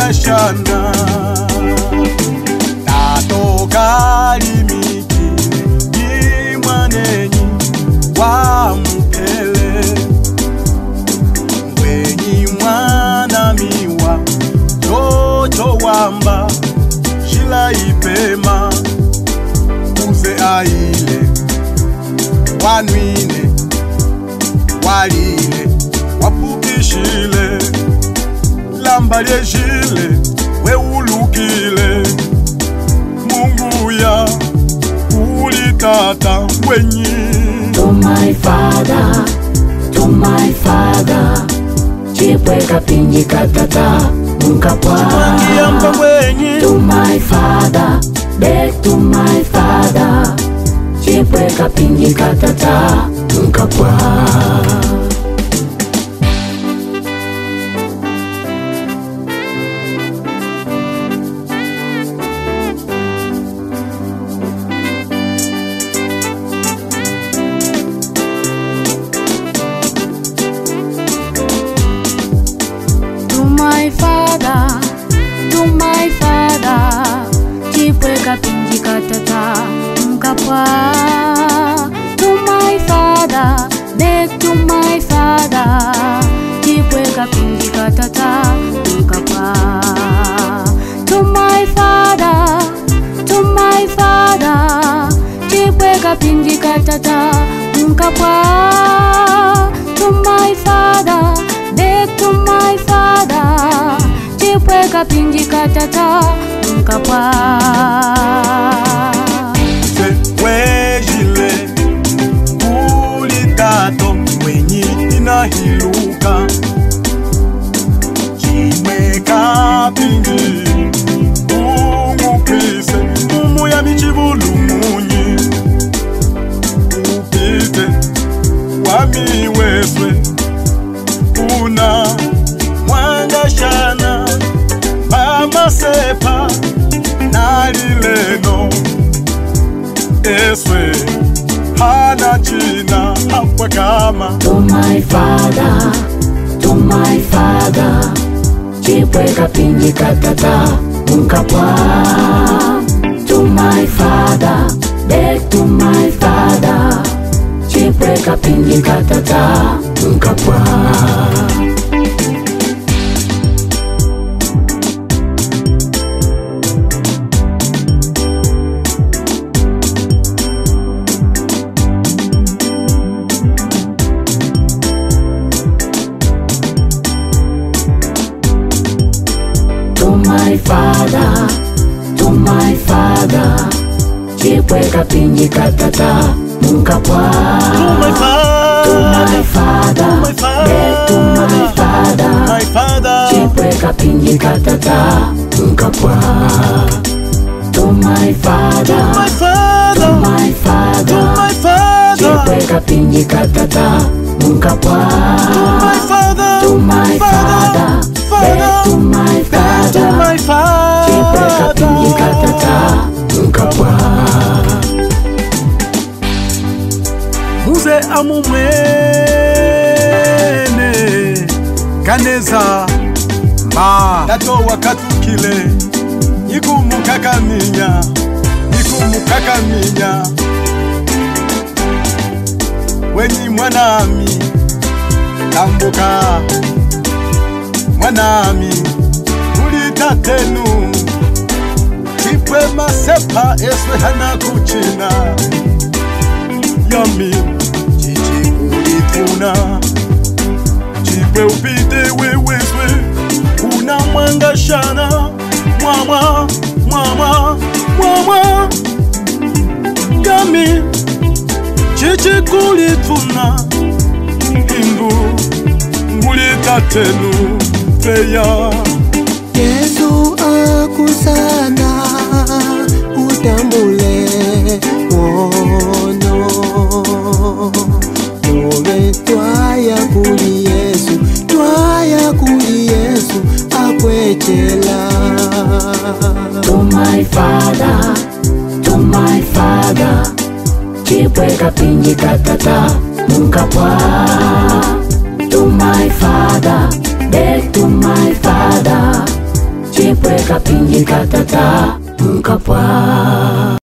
mwanga shana tatoka limikile ni mwanenyi wa mkele mwenyi mwana miwa chocho wamba shila ipema uze aile wanwine walile wapukishile lamba lyeshile weulukile Mungu ya ulitata wenyi. To my father chipwe kapinji katata mkapwa to my father, back to my father chipwe kapinji katata mkapwa. To my father chipwe kapinji katata mkapwa. To my father, back to my father chipwe kapinji katata mkapwa. To my father chipwe kapinji katata mkapwa. To my father, back to my father chipwe kapinji katata mkapwa. Wejile ulitato wenyi inahiluka chimwe kapinji umupise mumu ya michibulu munyi upite wamiweswe una mwanga shana mama sepa nalileno eswe hana china hapwa kama. To my father chipwe kapinji katata mkapwa. To my father, back to my father chipwe kapinji katata mkapwa. To my father chipwe kapinji katata mkapwa. To my father, back to my father chipwe kapinji katata mkapwa. To my father, chipwe kapinji katata mkapwa. To my father, back to my father chipwe kapinji katata mkapwa. Muze amumwene kaneza ma dato wakatukile nikumukakaminya wenyi mwanami tambuka mwanami ulitatenu chipwe masepa eswe hana kuchina yami chichi ulituna chipwe upite weweswe una mwanga shana mwama yami chichi kulituna ingu ulitatenu feya. Yesu akusana utambule wono Nowe twaya kuli Yesu akwechela. To my father chipwe kapinji katata mkapwa. To my father, back to my father chipwe kapinji katata mkapwa.